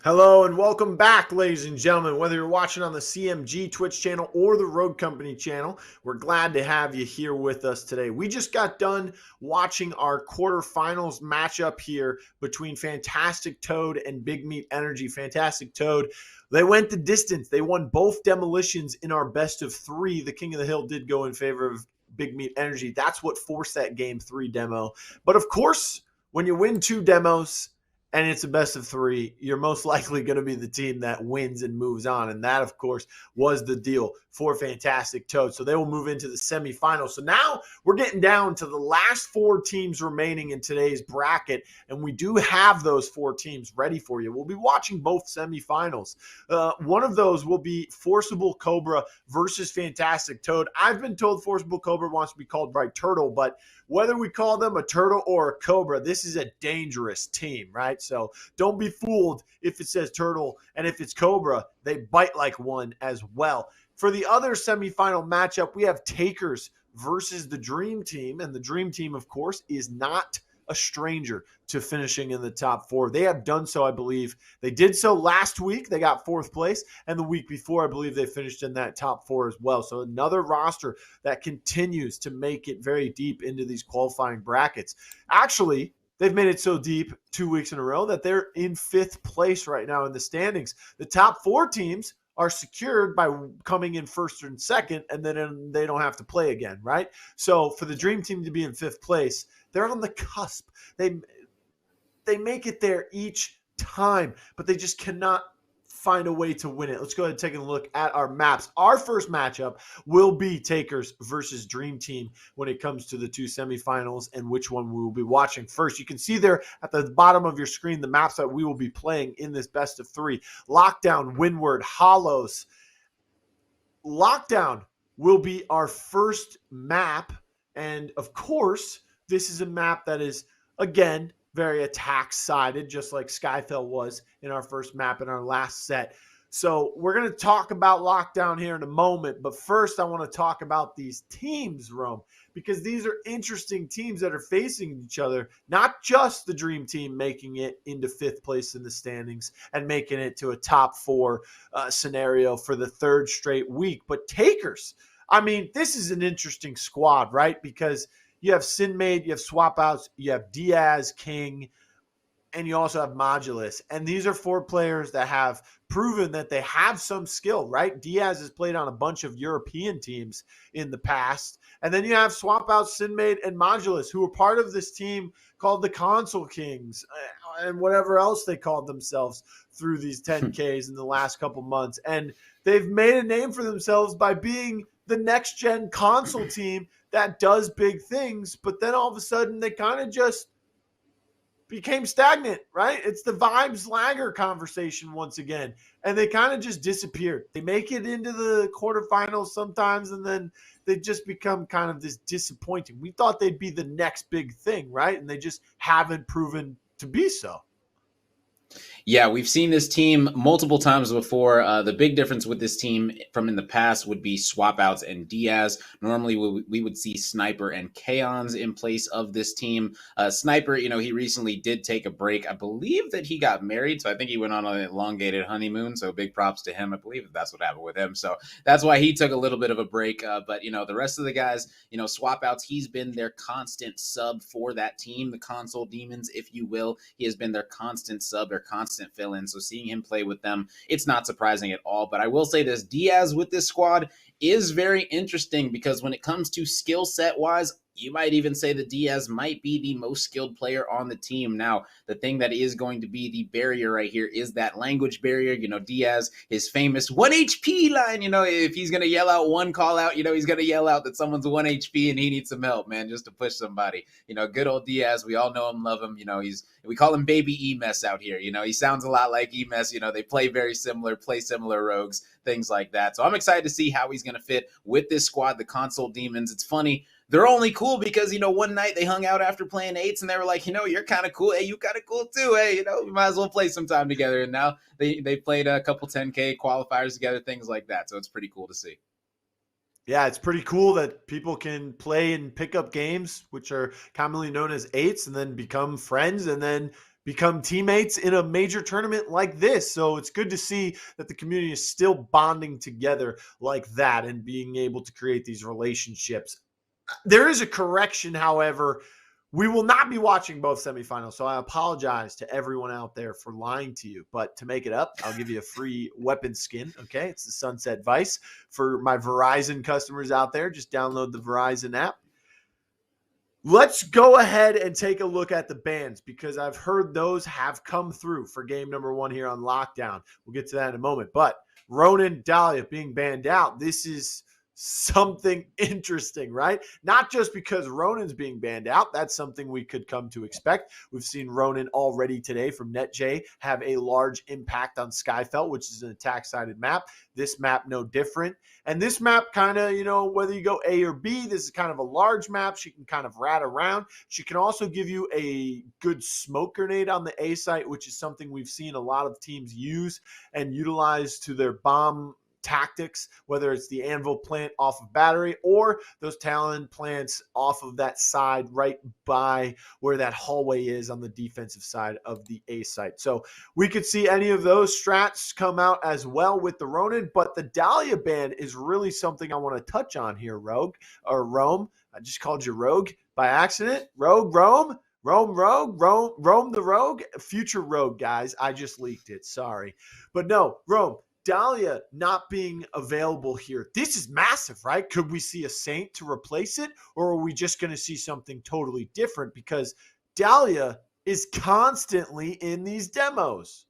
Hello and welcome back, ladies and gentlemen. Whether you're watching on the CMG Twitch channel or the Road Company channel, we're glad to have you here with us today. We just got done watching our quarterfinals matchup here between Fantastic Toad and Big Meat Energy. Fantastic Toad, they went the distance. They won both demolitions in our best of three. The King of the Hill did go in favor of Big Meat Energy. That's what forced that game three demo. But of course, when you win two demos, and it's a best of three, you're most likely going to be the team that wins and moves on. And that, of course, was the deal for Fantastic Toad. So they will move into the semifinals. So now we're getting down to the last four teams remaining in today's bracket. And we do have those four teams ready for you. We'll be watching both semifinals. One of those will be Forcible Cobra versus Fantastic Toad. I've been told Forcible Cobra wants to be called by Turtle, but whether we call them a turtle or a cobra, this is a dangerous team, right? So don't be fooled if it says turtle, and if it's cobra, they bite like one as well. For the other semifinal matchup, we have Takerss versus the Dream Team, and the Dream Team, of course, is not a stranger to finishing in the top four. They have done so, I believe. They did so last week. They got fourth place. And the week before, I believe they finished in that top four as well. So another roster that continues to make it very deep into these qualifying brackets. Actually, they've made it so deep 2 weeks in a row that they're in fifth place right now in the standings. The top four teams are secured by coming in first and second, and then they don't have to play again, right? So for the Dream Team to be in fifth place, they're on the cusp. They make it there each time, but they just cannot find a way to win it. Let's go ahead and take a look at our maps. Our first matchup will be Takerss versus Dream Team when it comes to the two semifinals and which one we will be watching first. You can see there at the bottom of your screen the maps that we will be playing in this best of three. Lockdown, Windward, Hollows. Lockdown will be our first map, and of course, this is a map that is, again, very attack-sided, just like Skyfell was in our first map in our last set. So we're going to talk about Lockdown here in a moment, but first I want to talk about these teams, Rome, because these are interesting teams that are facing each other, not just the Dream Team making it into fifth place in the standings and making it to a top four scenario for the third straight week, but Takerss. I mean, this is an interesting squad, right? Because you have Sinmade, you have Swap Outs, you have Diaz, King, and you also have Modulus. And these are four players that have proven that they have some skill, right? Diaz has played on a bunch of European teams in the past. And then you have Swap Out, Sinmade, and Modulus, who are part of this team called the Console Kings and whatever else they called themselves through these 10Ks in the last couple months. And they've made a name for themselves by being the next-gen console team that does big things, but then all of a sudden they kind of just became stagnant, right? It's the vibes lager conversation once again. And they kind of just disappeared. They make it into the quarterfinals sometimes, and then they just become kind of this disappointing. We thought they'd be the next big thing, right? And they just haven't proven to be so. Yeah, we've seen this team multiple times before. The big difference with this team from in the past would be swap outs and Diaz. Normally, we would see Sniper and Kaons in place of this team. Sniper, he recently did take a break. I believe that he got married, so I think he went on an elongated honeymoon, so big props to him. I believe that's what happened with him, so that's why he took a little bit of a break. But, the rest of the guys, swap outs, he's been their constant sub for that team, the console demons, if you will. He has been their constant sub, their constant fill-in. So seeing him play with them, it's not surprising at all. But I will say this, Diaz with this squad is very interesting because when it comes to skill set wise, you might even say that Diaz might be the most skilled player on the team. Now, the thing that is going to be the barrier right here is that language barrier. Diaz, his famous 1 HP line, if he's going to yell out one call out, he's going to yell out that someone's 1 HP and he needs some help, man, just to push somebody. Good old Diaz. We all know him, love him. We call him Baby E-Mess out here. He sounds a lot like E-Mess. They play very similar, play similar rogues, things like that. So I'm excited to see how he's going to fit with this squad, the console demons. It's funny. They're only cool because, one night they hung out after playing 8s and they were like, you're kind of cool. Hey, you kind of cool too. Hey, we might as well play some time together. And now they played a couple 10K qualifiers together, things like that. So it's pretty cool to see. Yeah, it's pretty cool that people can play and pick up games, which are commonly known as 8s, and then become friends and then become teammates in a major tournament like this. So it's good to see that the community is still bonding together like that and being able to create these relationships. There is a correction, however. We will not be watching both semifinals, so I apologize to everyone out there for lying to you. But to make it up, I'll give you a free weapon skin, okay? It's the Sunset Vice. For my Verizon customers out there, just download the Verizon app. Let's go ahead and take a look at the bans because I've heard those have come through for game number 1 here on Lockdown. We'll get to that in a moment. But Ronan Dahlia being banned out, this is something interesting, right? Not just because Ronan's being banned out. That's something we could come to expect. We've seen Ronan already today from NetJ have a large impact on Skyfell, which is an attack-sided map. This map, no different. And this map kind of, whether you go A or B, this is kind of a large map. She can kind of rat around. She can also give you a good smoke grenade on the A site, which is something we've seen a lot of teams use and utilize to their bomb tactics, whether it's the anvil plant off of battery or those talon plants off of that side right by where that hallway is on the defensive side of the A site. So we could see any of those strats come out as well with the Ronin, but the Dahlia ban is really something I want to touch on here, Rogue or Rome. I just called you Rogue by accident. Rogue, Rome. Rome the Rogue, future Rogue, guys. I just leaked it. Sorry. But no, Rome. Dahlia not being available here. This is massive, right? Could we see a Saint to replace it? Or are we just going to see something totally different? Because Dahlia is constantly in these demos.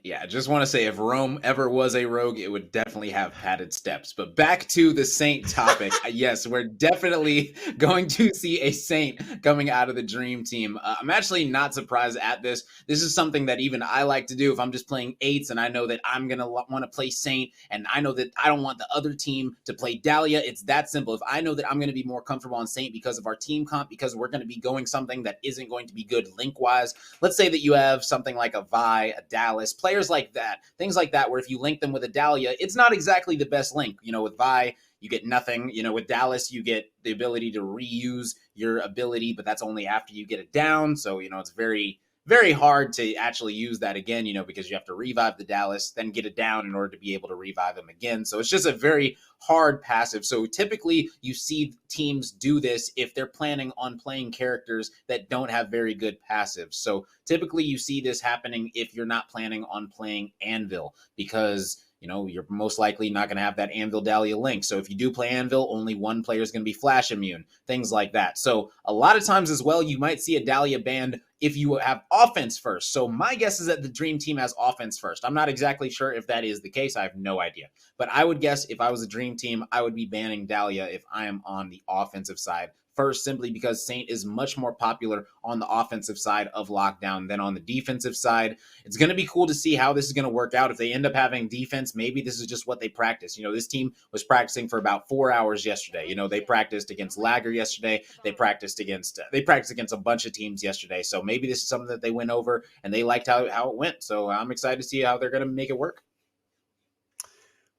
Yeah, I just want to say if Rome ever was a rogue, it would definitely have padded steps. But back to the Saint topic. Yes, we're definitely going to see a Saint coming out of the Dream Team. I'm actually not surprised at this. This is something that even I like to do if I'm just playing 8s and I know that I'm going to want to play Saint and I know that I don't want the other team to play Dahlia. It's that simple. If I know that I'm going to be more comfortable on Saint because of our team comp, because we're going to be going something that isn't going to be good link-wise. Let's say that you have something like a Vi, a Dallas, players like that, things like that, where if you link them with a Dahlia, it's not exactly the best link. With Vi, you get nothing. With Dallas, you get the ability to reuse your ability, but that's only after you get it down. So, it's very, very hard to actually use that again, because you have to revive the Dallas, then get it down in order to be able to revive him again. So it's just a very hard passive. So typically you see teams do this if they're planning on playing characters that don't have very good passives. So typically you see this happening if you're not planning on playing Anvil, because you're most likely not going to have that Anvil Dahlia link. So if you do play Anvil, only one player is going to be flash immune, things like that. So a lot of times as well, you might see a Dahlia banned if you have offense first. So my guess is that the Dream Team has offense first. I'm not exactly sure if that is the case. I have no idea. But I would guess if I was a Dream Team, I would be banning Dahlia if I am on the offensive side first, simply because Saint is much more popular on the offensive side of Lockdown than on the defensive side. It's going to be cool to see how this is going to work out. If they end up having defense, maybe this is just what they practice. This team was practicing for about 4 hours yesterday. They practiced against Lagger yesterday. They practiced against a bunch of teams yesterday. So maybe this is something that they went over and they liked how it went. So I'm excited to see how they're going to make it work.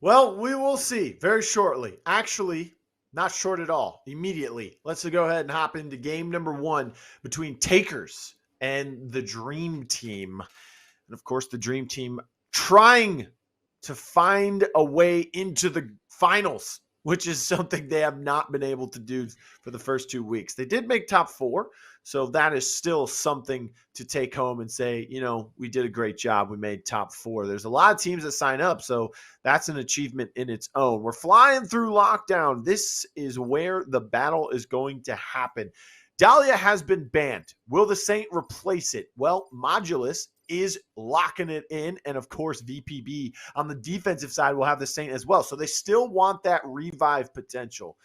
Well, we will see very shortly. Actually, not short at all. Immediately. Let's go ahead and hop into game number 1 between Takerss and the Dream Team. And of course, the Dream Team trying to find a way into the finals, which is something they have not been able to do for the first 2 weeks. They did make top 4, so that is still something to take home and say, we did a great job. We made top 4. There's a lot of teams that sign up, so that's an achievement in its own. We're flying through Lockdown. This is where the battle is going to happen. Dahlia has been banned. Will the Saint replace it? Well, Modulus is locking it in. And of course, VPB on the defensive side will have the Saint as well. So they still want that revive potential.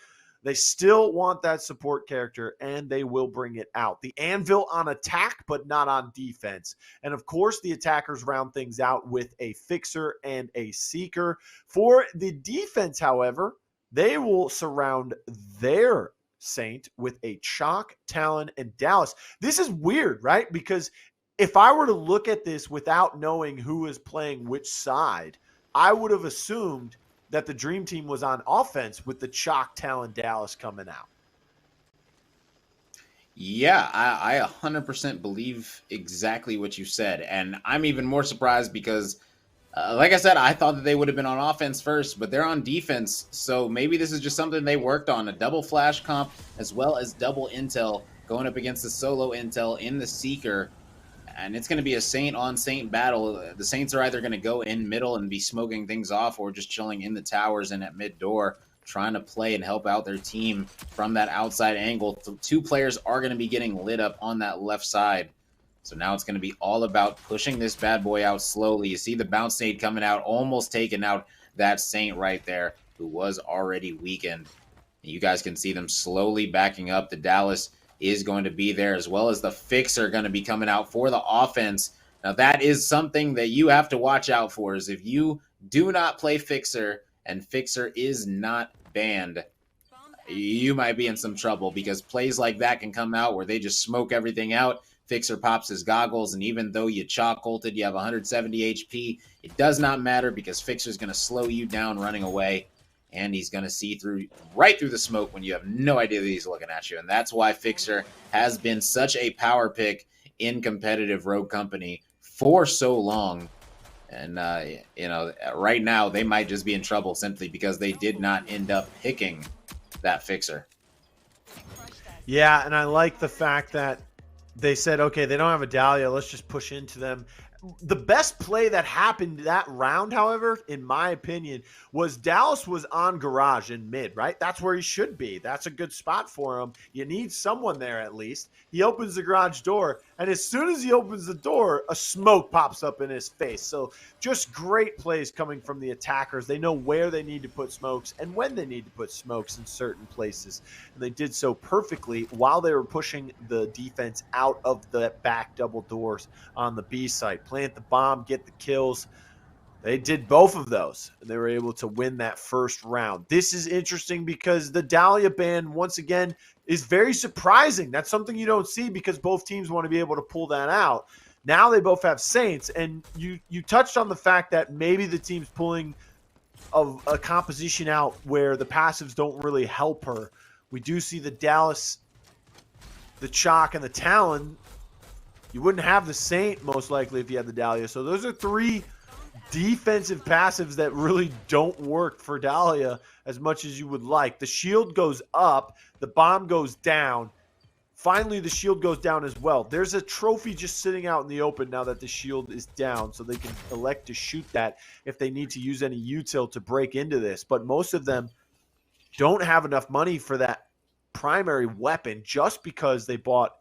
They still want that support character, and they will bring it out. The Anvil on attack, but not on defense. And of course, the attackers round things out with a Fixer and a Seeker. For the defense, however, they will surround their Saint with a Chalk, Talon, and Dallas. This is weird, right? Because if I were to look at this without knowing who is playing which side, I would have assumed that the Dream Team was on offense with the Chalk, Talon, Dallas coming out. Yeah, I 100% believe exactly what you said. And I'm even more surprised because, like I said, I thought that they would have been on offense first, but they're on defense. So maybe this is just something they worked on, a double flash comp as well as double intel going up against the solo intel in the Seeker. And it's going to be a Saint on Saint battle. The Saints are either going to go in middle and be smoking things off or just chilling in the towers and at mid door, trying to play and help out their team from that outside angle. Two players are going to be getting lit up on that left side. So now it's going to be all about pushing this bad boy out slowly. You see the bounce nade coming out, almost taking out that Saint right there, who was already weakened. And you guys can see them slowly backing up. The Dallas is going to be there, as well as the Fixer going to be coming out for the offense. Now, that is something that you have to watch out for, is if you do not play Fixer and Fixer is not banned, you might be in some trouble, because plays like that can come out where they just smoke everything out. Fixer pops his goggles, and even though you chalk ulted, you have 170 HP, it does not matter, because Fixer's going to slow you down running away, and he's going to see right through the smoke when you have no idea that he's looking at you. And that's why Fixer has been such a power pick in competitive Rogue Company for so long. And, right now they might just be in trouble simply because they did not end up picking that Fixer. Yeah, and I like the fact that they said, okay, they don't have a Dahlia, let's just push into them. The best play that happened that round, however, in my opinion, was Dallas was on garage in mid, right? That's where he should be. That's a good spot for him. You need someone there at least. He opens the garage door, and as soon as he opens the door, a smoke pops up in his face. So just great plays coming from the attackers. They know where they need to put smokes and when they need to put smokes in certain places. And they did so perfectly while they were pushing the defense out of the back double doors on the B site. Plant the bomb, get the kills. They did both of those, and they were able to win that first round. This is interesting because the Dahlia ban, once again, is very surprising. That's something you don't see because both teams want to be able to pull that out. Now they both have Saints, and you touched on the fact that maybe the team's pulling a composition out where the passives don't really help her. We do see the Dallas, the Chalk, and the Talon. You wouldn't have the Saint most likely if you had the Dahlia. So those are three defensive passives that really don't work for Dahlia as much as you would like. The shield goes up, the bomb goes down. Finally, the shield goes down as well. There's a trophy just sitting out in the open now that the shield is down, so they can elect to shoot that if they need to use any util to break into this. But most of them don't have enough money for that primary weapon just because they bought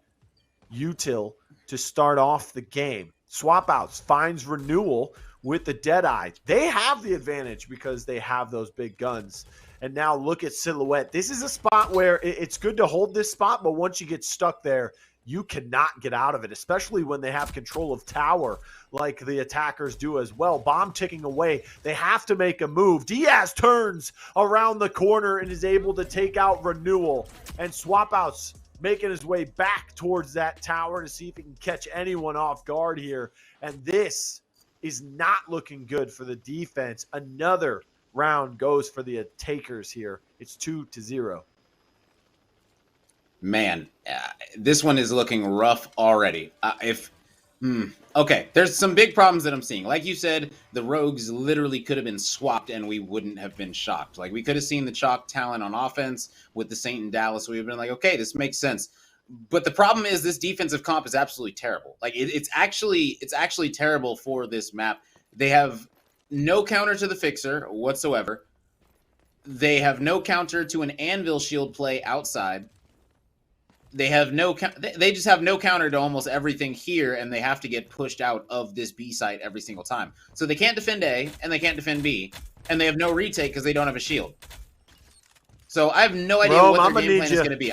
util to start off the game. Swap outs finds renewal with the Deadeye. They have the advantage because they have those big guns. And now look at Silhouette. This is a spot where it's good to hold this spot, but once you get stuck there, you cannot get out of it, especially when they have control of tower like the attackers do as well. Bomb ticking away. They have to make a move. Diaz turns around the corner and is able to take out renewal. And swap outs making his way back towards that tower to see if he can catch anyone off guard here. And this is not looking good for the defense. Another round goes for the Takerss here. It's 2-0. Man, this one is looking rough already. Okay, there's some big problems that I'm seeing. Like you said, the Rogues literally could have been swapped and we wouldn't have been shocked. Like, we could have seen the Chalk talent on offense with the Saint and Dallas. We would have been like, okay, this makes sense. But the problem is this defensive comp is absolutely terrible. Like, it's actually terrible for this map. They have no counter to the Fixer whatsoever. They have no counter to an Anvil shield play outside. They have they just have no counter to almost everything here, and they have to get pushed out of this B site every single time. So they can't defend A, and they can't defend B, and they have no retake because they don't have a shield. So I have no idea what their game plan is going to be.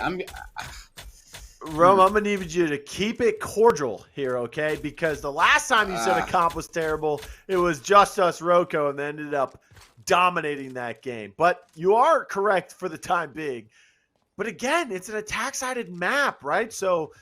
Rome, I'm going to need you to keep it cordial here, okay? Because the last time you said a comp was terrible, it was just us Roco, and they ended up dominating that game. But you are correct for the time being. But again, it's an attack-sided map, right? So,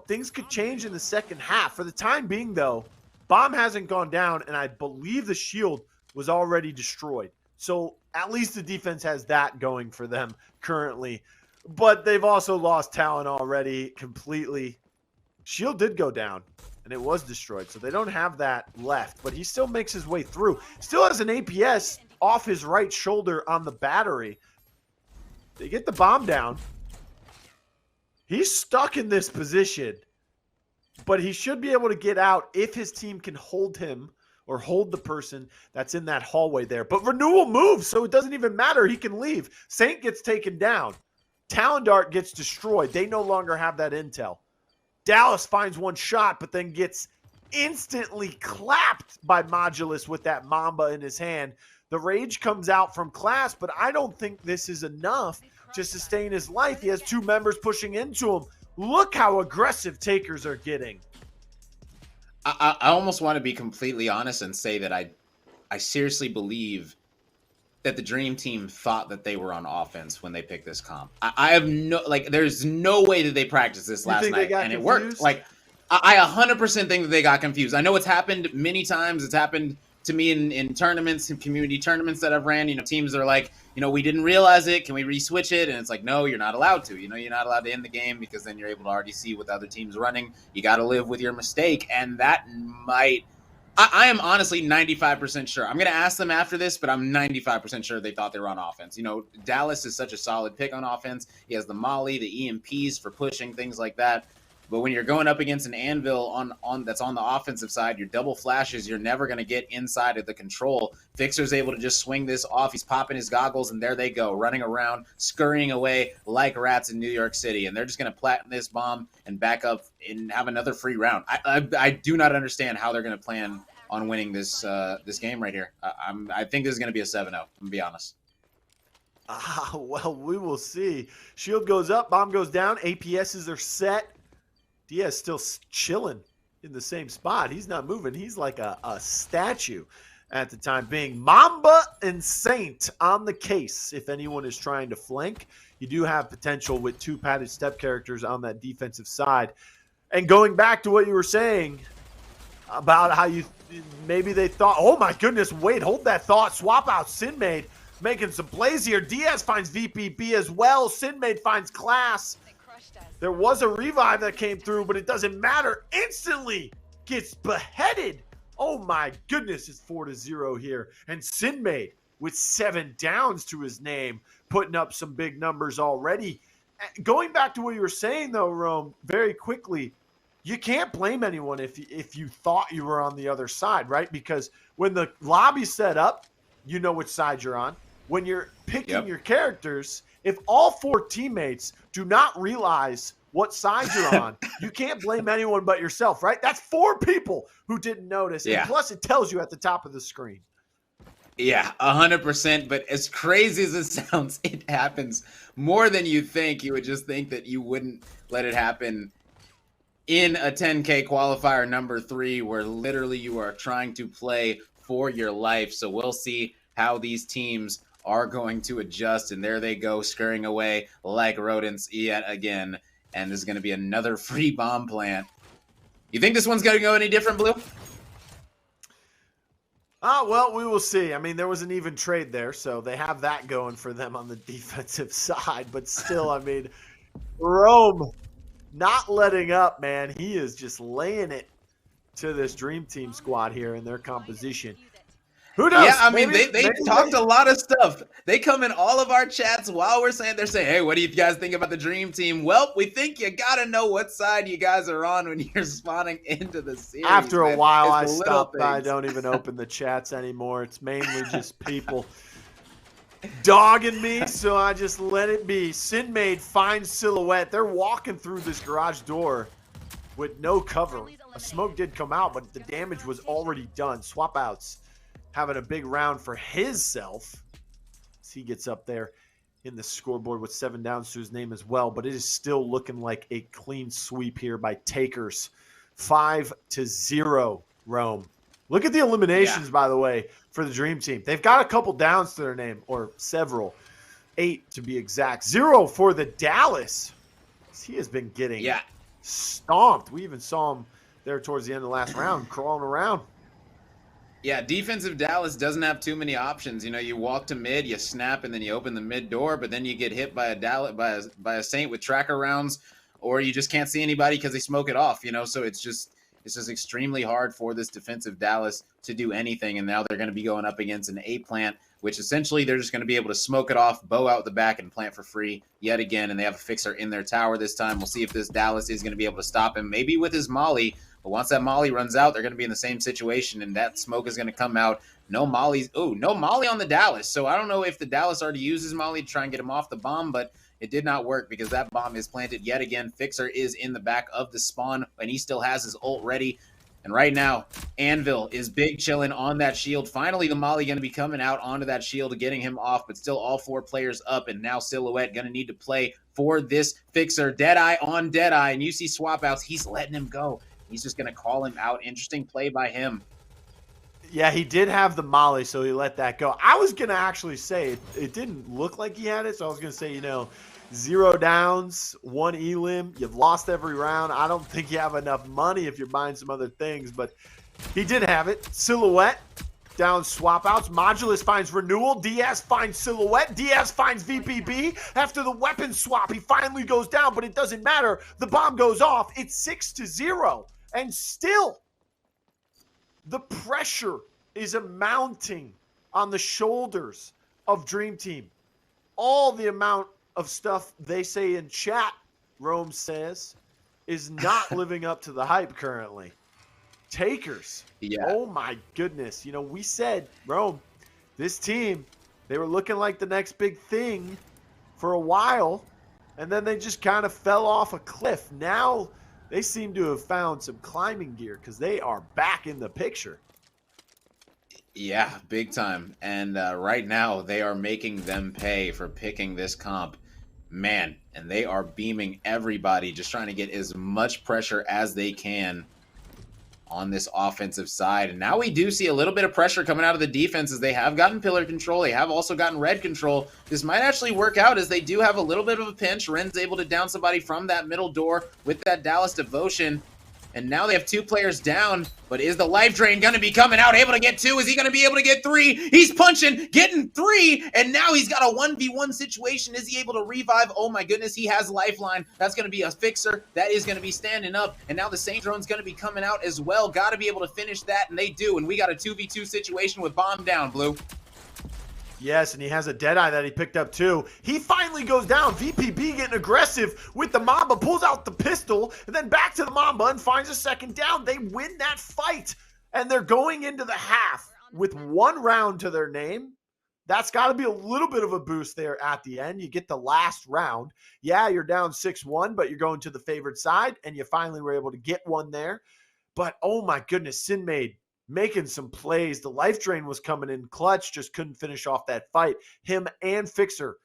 things could change in the second half. For the time being, though, bomb hasn't gone down, and I believe the shield was already destroyed. So at least the defense has that going for them currently. But they've also lost talent already completely. Shield did go down, and it was destroyed, so they don't have that left. But he still makes his way through. Still has an APS off his right shoulder on the battery. They get the bomb down. He's stuck in this position, but he should be able to get out if his team can hold him or hold the person that's in that hallway there. But Renewal moves, so it doesn't even matter. He can leave. Saint gets taken down. Talendart gets destroyed. They no longer have that intel. Dallas finds one shot, but then gets instantly clapped by Modulus with that Mamba in his hand. The rage comes out from Class, but I don't think this is enough to sustain his life. He has two members pushing into him. Look how aggressive Takerss are getting. I almost want to be completely honest and say that I seriously believe that the Dream Team thought that they were on offense when they picked this comp. I have no, like, there's no way that they practiced this last night and it worked. Like, I 100% think that they got confused. I know it's happened many times. It's happened to me in tournaments and community tournaments that I've ran. You know, teams are like, you know, we didn't realize it. Can we re-switch it? And it's like, no, you're not allowed to. You know, you're not allowed to end the game because then you're able to already see what the other team's running. You got to live with your mistake. And that might... I am honestly 95% sure. I'm going to ask them after this, but I'm 95% sure they thought they were on offense. You know, Dallas is such a solid pick on offense. He has the Molly, the EMPs for pushing, things like that. But when you're going up against an Anvil on that's on the offensive side, your double flashes, you're never going to get inside of the control. Fixer's able to just swing this off. He's popping his goggles, and there they go, running around, scurrying away like rats in New York City. And they're just going to plant this bomb and back up and have another free round. I do not understand how they're going to plan on winning this this game right here. I think this is going to be a 7-0. I'm going to be honest. Well, we will see. Shield goes up, bomb goes down, APSs are set. Diaz still chilling in the same spot. He's not moving. He's like a statue at the time being. Mamba and Saint on the case. If anyone is trying to flank, you do have potential with two padded step characters on that defensive side. And going back to what you were saying about how you maybe they thought, oh my goodness, wait, hold that thought. Swap out Sinmade making some plays here. Diaz finds VPB as well. Sinmade finds Class. There was a revive that came through, but it doesn't matter. Instantly gets beheaded. Oh my goodness, it's 4-0 here. And Sinmade with 7 downs to his name, putting up some big numbers already. Going back to what you were saying, though, Rome, very quickly, you can't blame anyone if you thought you were on the other side, right? Because when the lobby's set up, you know which side you're on. When you're picking your characters, if all 4 teammates do not realize what side you're on, you can't blame anyone but yourself, right? That's 4 people who didn't notice. Yeah. And plus, it tells you at the top of the screen. Yeah, 100%. But as crazy as it sounds, it happens more than you think. You would just think that you wouldn't let it happen in a 10K qualifier number 3, where literally you are trying to play for your life. So we'll see how these teams are going to adjust. And there they go, scurrying away like rodents yet again. And there's going to be another free bomb plant. You think this one's going to go any different, Blue? Well, we will see. I mean, there was an even trade there, so they have that going for them on the defensive side. But still, I mean, Rome not letting up, man. He is just laying it to this Dream Team squad here in their composition. Who knows? Yeah, I mean, they talked a lot of stuff. They come in all of our chats while they're saying, hey, what do you guys think about the Dream Team? Well, we think you got to know what side you guys are on when you're spawning into the series. After a while, I stopped. I don't even open the chats anymore. It's mainly just people dogging me, so I just let it be. Sinmade finds Silhouette. They're walking through this garage door with no cover. A smoke did come out, but the damage was already done. Swap outs having a big round for himself as he gets up there in the scoreboard with 7 downs to his name as well. But it is still looking like a clean sweep here by Takerss. 5-0, Rome. Look at the eliminations, by the way, for the Dream Team. They've got a couple downs to their name, or several. 8 to be exact. 0 for the Dallas. He has been getting stomped. We even saw him there towards the end of the last round, crawling around. Yeah, defensive Dallas doesn't have too many options. You know, you walk to mid, you snap, and then you open the mid door, but then you get hit by a Dallas by a Saint with tracker rounds, or you just can't see anybody because they smoke it off. You know, so it's just extremely hard for this defensive Dallas to do anything. And now they're going to be going up against an A plant, which essentially they're just going to be able to smoke it off, bow out the back, and plant for free yet again. And they have a fixer in their tower this time. We'll see if this Dallas is going to be able to stop him, maybe with his Molly. But once that Molly runs out, they're going to be in the same situation, and that smoke is going to come out. No Molly's. Oh, no Molly on the Dallas. So I don't know if the Dallas already uses Molly to try and get him off the bomb, but it did not work because that bomb is planted yet again. Fixer is in the back of the spawn, and he still has his ult ready. And right now, Anvil is big chilling on that shield. Finally, the Molly going to be coming out onto that shield, getting him off, but still all 4 players up. And now Silhouette going to need to play for this Fixer. Deadeye on Deadeye, and you see swap outs. He's letting him go. He's just going to call him out. Interesting play by him. Yeah, he did have the Molly, so he let that go. I was going to actually say it didn't look like he had it, so I was going to say, 0 downs, 1 elim. You've lost every round. I don't think you have enough money if you're buying some other things, but he did have it. Silhouette down swap outs. Modulus finds Renewal. Diaz finds Silhouette. Diaz finds VPB. After the weapon swap, he finally goes down, but it doesn't matter. The bomb goes off. It's 6-0. And still, the pressure is mounting on the shoulders of Dream Team. All the amount of stuff they say in chat, Rome says, is not living up to the hype currently. Takerss. Yeah. Oh my goodness. We said, Rome, this team, they were looking like the next big thing for a while, and then they just kind of fell off a cliff. Now they seem to have found some climbing gear because they are back in the picture. Yeah, big time. And right now, they are making them pay for picking this comp. Man, and they are beaming everybody, just trying to get as much pressure as they can on this offensive side. And now we do see a little bit of pressure coming out of the defense as they have gotten pillar control. They have also gotten red control. This might actually work out as they do have a little bit of a pinch. Ren's able to down somebody from that middle door with that Dallas devotion. And now they have 2 players down, but is the life drain going to be coming out, able to get 2? Is he going to be able to get 3? He's punching, getting 3, and now he's got a 1v1 situation. Is he able to revive? Oh my goodness, he has lifeline. That's going to be a fixer. That is going to be standing up, and now the Saint drone's going to be coming out as well. Got to be able to finish that, and they do, and we got a 2v2 situation with bomb down, Blue. Yes, and he has a Deadeye that he picked up too. He finally goes down. VPB getting aggressive with the Mamba, pulls out the pistol, and then back to the Mamba and finds a second down. They win that fight, and they're going into the half with 1 round to their name. That's got to be a little bit of a boost there at the end. You get the last round. Yeah, you're down 6-1, but you're going to the favored side, and you finally were able to get one there. But, oh my goodness, Sinmade making some plays. The life drain was coming in clutch, just couldn't finish off that fight. Him and Fixer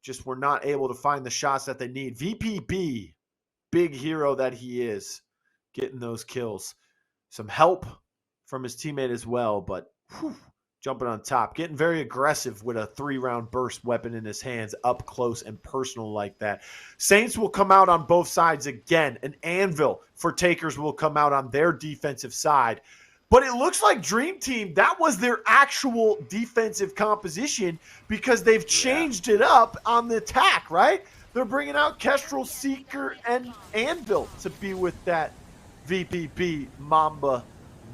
just were not able to find the shots that they need. VPB, big hero that he is, getting those kills. Some help from his teammate as well, but jumping on top, getting very aggressive with a 3-round burst weapon in his hands, up close and personal like that. Saints will come out on both sides again. An Anvil for Takerss will come out on their defensive side. But it looks like Dream Team, that was their actual defensive composition because they've changed it up on the attack, right? They're bringing out Kestrel, Seeker, and Anvil to be with that VPB Mamba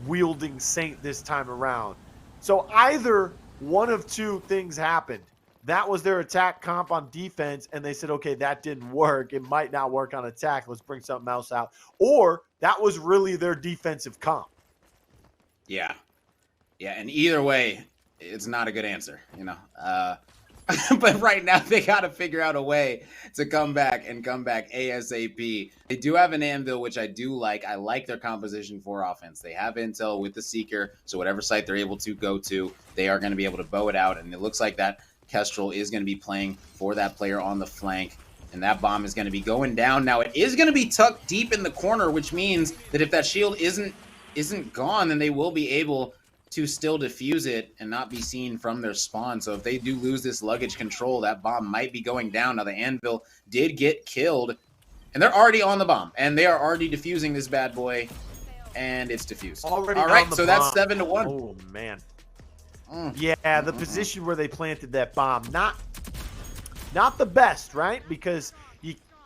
wielding Saint this time around. So either one of 2 things happened. That was their attack comp on defense, and they said, okay, that didn't work. It might not work on attack. Let's bring something else out. Or that was really their defensive comp. Yeah. Yeah, and either way, it's not a good answer, But right now, they got to figure out a way to come back ASAP. They do have an Anvil, which I do like. I like their composition for offense. They have intel with the Seeker, so whatever site they're able to go to, they are going to be able to bow it out. And it looks like that Kestrel is going to be playing for that player on the flank. And that bomb is going to be going down. Now, it is going to be tucked deep in the corner, which means that if that shield isn't gone, then they will be able to still defuse it and not be seen from their spawn. So if they do lose this luggage control, that bomb might be going down. Now the Anvil did get killed, and they're already on the bomb, and they are already defusing this bad boy. and it's diffused. Already All on right, the so bomb. that's 7-1. Oh, man. Yeah, the position where they planted that bomb, not the best, right? Because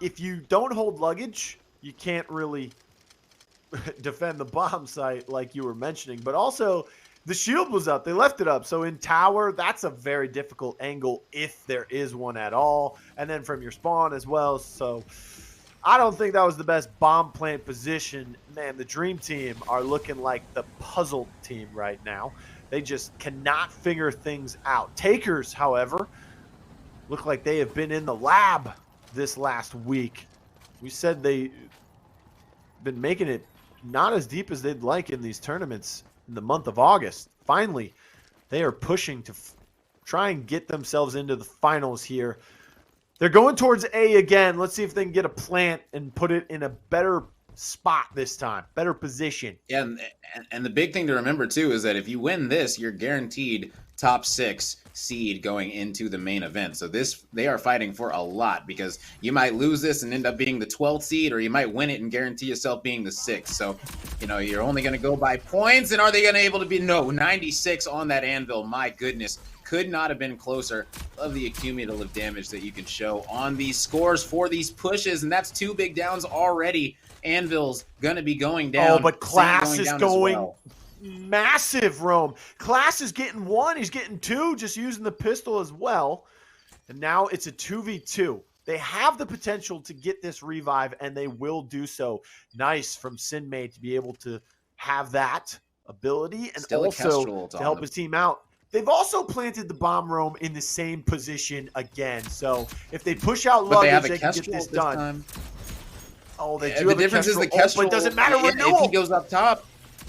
if you don't hold luggage, you can't really defend the bomb site like you were mentioning. But also, the shield was up. They left it up. So in tower, that's a very difficult angle if there is one at all. And then from your spawn as well. So I don't think that was the best bomb plant position. Man, the Dream Team are looking like the puzzled team right now. They just cannot figure things out. Takerss, however, look like they have been in the lab this last week. We said they've been making it not as deep as they'd like in these tournaments in the month of August. Finally, they are pushing to try and get themselves into the finals here. They're going towards A again. Let's see if they can get a plant and put it in a better spot this time, better position. Yeah, and the big thing to remember too is that if you win this, you're guaranteed top 6 seed going into the main event. So they are fighting for a lot, because you might lose this and end up being the 12th seed, or you might win it and guarantee yourself being the 6th. So, you're only going to go by points. And are they going to be able to be 96 on that anvil? My goodness. Could not have been closer. Love the cumulative damage that you can show on these scores for these pushes. And that's 2 big downs already. Anvil's going to be going down. Oh, but Class is going well. Massive, Rome. Class is getting 1. He's getting 2, just using the pistol as well. And now it's a 2v2. They have the potential to get this revive, and they will do so. Nice from Sinmay to be able to have that ability and Still also to help his team out. They've also planted the bomb roam in the same position again. So if they push out luggage, they can get this done. Time. Oh, they do have the difference is the Kestrel, but it doesn't matter. If he goes up top,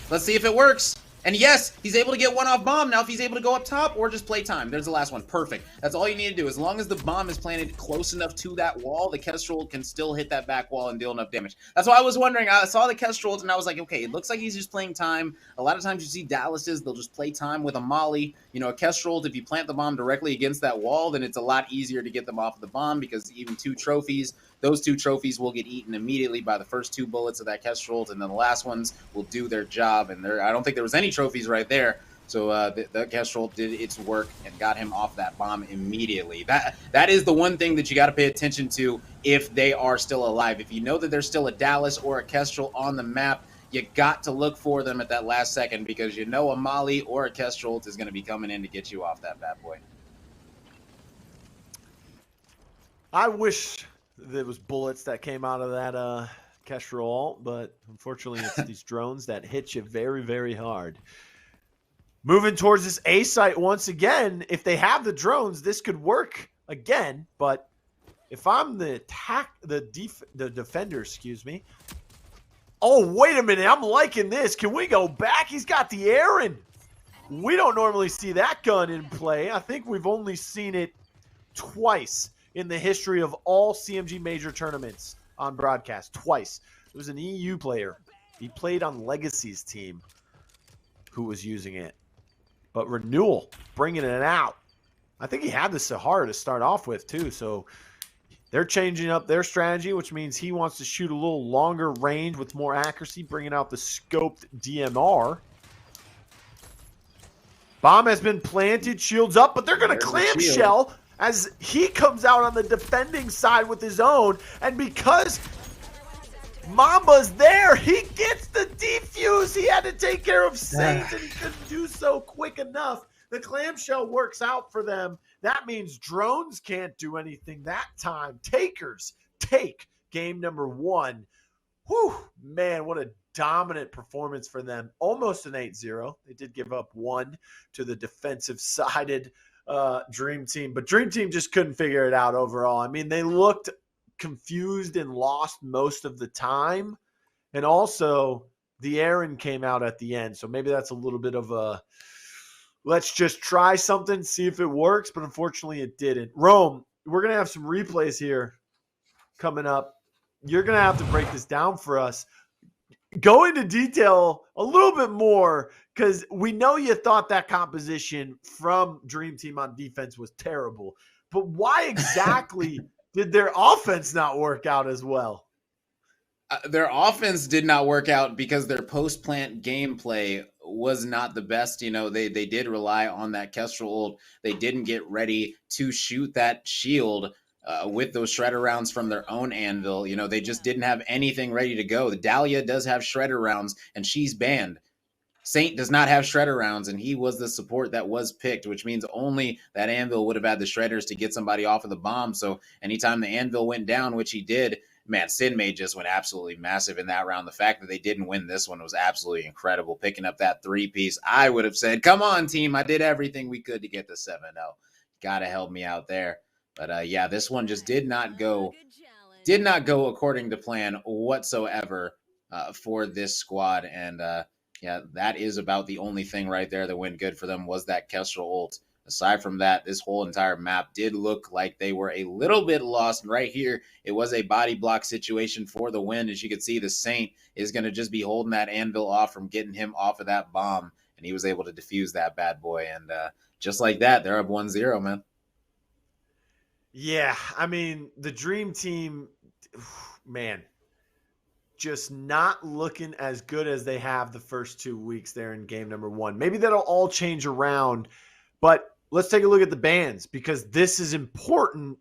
let's see if it works. And yes, he's able to get one off bomb. Now if he's able to go up top or just play time. There's the last one. Perfect. That's all you need to do. As long as the bomb is planted close enough to that wall, the Kestrel can still hit that back wall and deal enough damage. That's why I was wondering. I saw the Kestrel and I was like, okay, it looks like he's just playing time. A lot of times you see Dallases, they'll just play time with a molly. A Kestrel, if you plant the bomb directly against that wall, then it's a lot easier to get them off of the bomb, because even 2 trophies, those 2 trophies will get eaten immediately by the first 2 bullets of that Kestrel, and then the last ones will do their job. And I don't think there was any trophies right there. So the Kestrel did its work and got him off that bomb immediately. That is the one thing that you got to pay attention to if they are still alive. If you know that there's still a Dallas or a Kestrel on the map, you got to look for them at that last second, because a Molly or a Kestrel is going to be coming in to get you off that bad boy. I wish there was bullets that came out of that Kestrel ult, but unfortunately it's these drones that hit you very, very hard. Moving towards this A site once again. If they have the drones, this could work again. But if I'm the defender, excuse me. Oh, wait a minute. I'm liking this. Can we go back? He's got the Aaron. We don't normally see that gun in play. I think we've only seen it twice in the history of all CMG major tournaments on broadcast. Twice. It was an EU player. He played on Legacy's team who was using it. But Renewal bringing it out. I think he had the Sahara to start off with too. So they're changing up their strategy, which means he wants to shoot a little longer range with more accuracy, bringing out the scoped DMR. Bomb has been planted, shields up, but they're going to clamshell as he comes out on the defending side with his own. And because Mamba's there, he gets the defuse. He had to take care of Saints, and he couldn't do so quick enough. The clamshell works out for them. That means drones can't do anything that time. Takerss take game number 1. Whew, man, what a dominant performance for them. Almost an 8-0. They did give up 1 to the defensive-sided Dream Team, but Dream Team just couldn't figure it out overall. I mean, they looked confused and lost most of the time, and also the Aaron came out at the end, so maybe that's a little bit of a let's just try something, see if it works, but unfortunately it didn't. Rome, we're going to have some replays here coming up. You're going to have to break this down for us. Go into detail a little bit more, because we know you thought that composition from Dream Team on defense was terrible, but why exactly did their offense not work out as well? Their offense did not work out because their post plant gameplay was not the best. They did rely on that Kestrel ult. They didn't get ready to shoot that shield with those shredder rounds from their own anvil. They just didn't have anything ready to go. The Dahlia does have shredder rounds, and she's banned. Saint does not have shredder rounds, and he was the support that was picked, which means only that anvil would have had the shredders to get somebody off of the bomb. So anytime the anvil went down, which he did, man, Sinmay just went absolutely massive in that round. The fact that they didn't win this one was absolutely incredible. Picking up that 3-piece, I would have said, come on, team. I did everything we could to get the 7-0. Got to help me out there. But yeah, this one just did not go according to plan whatsoever for this squad. And yeah, that is about the only thing right there that went good for them was that Kestrel ult. Aside from that, this whole entire map did look like they were a little bit lost. And right here, it was a body block situation for the win. As you can see, the Saint is going to just be holding that anvil off from getting him off of that bomb. And he was able to defuse that bad boy. And just like that, they're up 1-0, man. Yeah, I mean, the Dream Team, man, just not looking as good as they have the first 2 weeks there in game number 1. Maybe that'll all change around, but let's take a look at the bans because this is important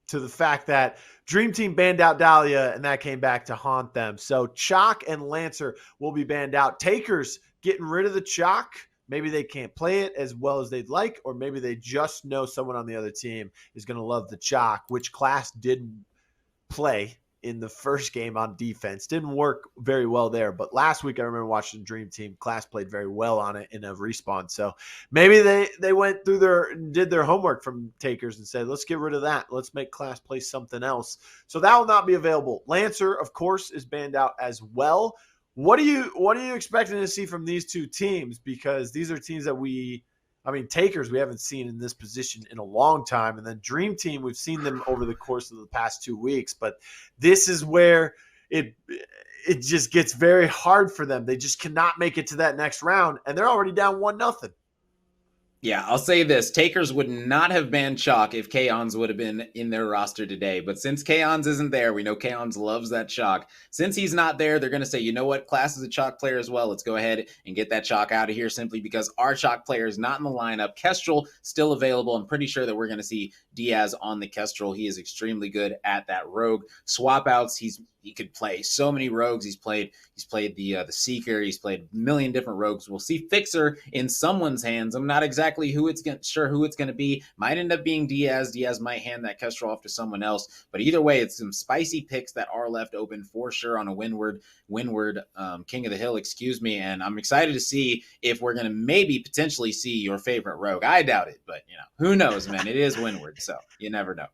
to the fact that Dream Team banned out Dahlia and that came back to haunt them. So Chalk and Lancer will be banned out. Takerss getting rid of the Chalk. Maybe they can't play it as well as they'd like, or maybe they just know someone on the other team is going to love the Chalk, which Class did play in the first game on defense. Didn't work very well there, but last week I remember watching Dream Team. Class played very well on it in a respawn. So maybe they went through did their homework from Takerss and said, let's get rid of that. Let's make Class play something else. So that will not be available. Lancer, of course, is banned out as well. What are you expecting to see from these two teams? Because these are teams that Takerss we haven't seen in this position in a long time. And then Dream Team, we've seen them over the course of the past 2 weeks. But this is where it just gets very hard for them. They just cannot make it to that next round. And they're already down 1-0. Yeah, I'll say this. Takerss would not have banned Chalk if Kaons would have been in their roster today. But since Kaons isn't there, we know Kaons loves that Chalk. Since he's not there, they're going to say, you know what? Class is a Chalk player as well. Let's go ahead and get that Chalk out of here simply because our Chalk player is not in the lineup. Kestrel still available. I'm pretty sure that we're going to see Diaz on the Kestrel. He is extremely good at that rogue. Swap outs, he could play so many rogues. He's played the Seeker. He's played a million different rogues. We'll see Fixer in someone's hands. I'm not exactly sure who it's going to be. Might end up being Diaz. Diaz might hand that Kestrel off to someone else. But either way, it's some spicy picks that are left open for sure on a windward King of the Hill, and I'm excited to see if we're going to maybe potentially see your favorite rogue. I doubt it, but who knows, man? It is windward, so you never know.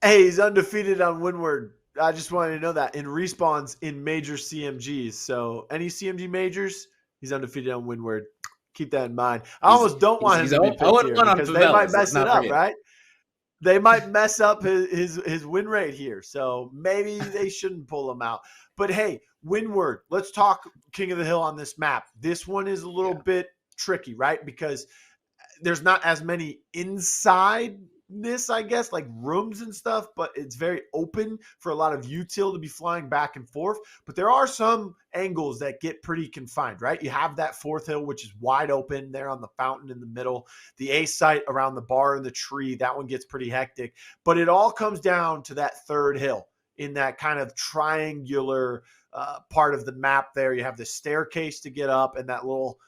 Hey, he's undefeated on Windward. I just wanted to know that in respawns in major CMGs. So any CMG majors, he's undefeated on Windward. Keep that in mind. I almost don't want him to be picked here because they might mess it up, right? They might mess up his win rate here. So maybe they shouldn't pull him out. But hey, Windward, let's talk King of the Hill on this map. This one is a little bit tricky, right? Because there's not as many inside this, I guess, like rooms and stuff, but it's very open for a lot of util to be flying back and forth. But there are some angles that get pretty confined, right? You have that fourth hill, which is wide open there on the fountain in the middle. The A site around the bar and the tree, that one gets pretty hectic. But it all comes down to that third hill in that kind of triangular part of the map there. You have the staircase to get up and that little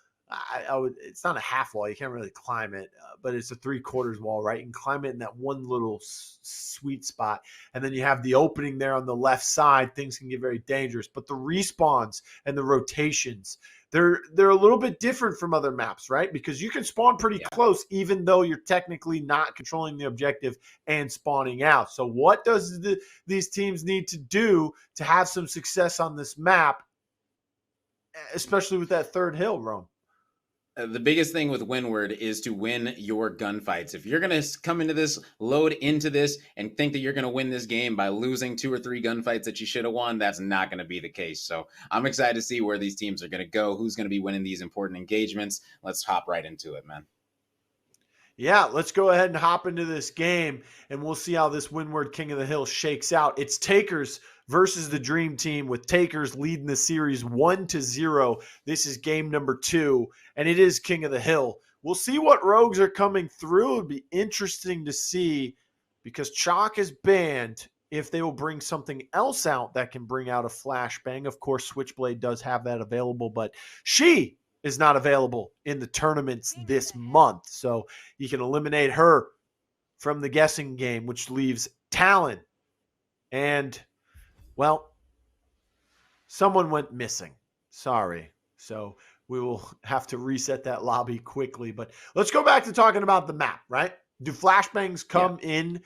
it's not a half wall. You can't really climb it, but it's a 3/4 wall, right? You can climb it in that one little sweet spot. And then you have the opening there on the left side. Things can get very dangerous. But the respawns and the rotations, they're a little bit different from other maps, right? Because you can spawn pretty close, even though you're technically not controlling the objective and spawning out. So what does these teams need to do to have some success on this map, especially with that third hill, Rome? The biggest thing with Windward is to win your gunfights. If you're going to come into this, load into this, and think that you're going to win this game by losing 2 or 3 gunfights that you should have won, that's not going to be the case. So I'm excited to see where these teams are going to go, who's going to be winning these important engagements. Let's hop right into it, man. Yeah, let's go ahead and hop into this game, and we'll see how this Windward King of the Hill shakes out. It's Takerss versus the Dream Team, with Takerss leading the series 1-0. This is game number 2, and it is King of the Hill. We'll see what rogues are coming through. It'll be interesting to see, because Chalk is banned, if they will bring something else out that can bring out a flashbang. Of course, Switchblade does have that available, but she is not available in the tournaments this month. So you can eliminate her from the guessing game, which leaves Talon. And, well, someone went missing. Sorry. So we will have to reset that lobby quickly. But let's go back to talking about the map, right? Do flashbangs come in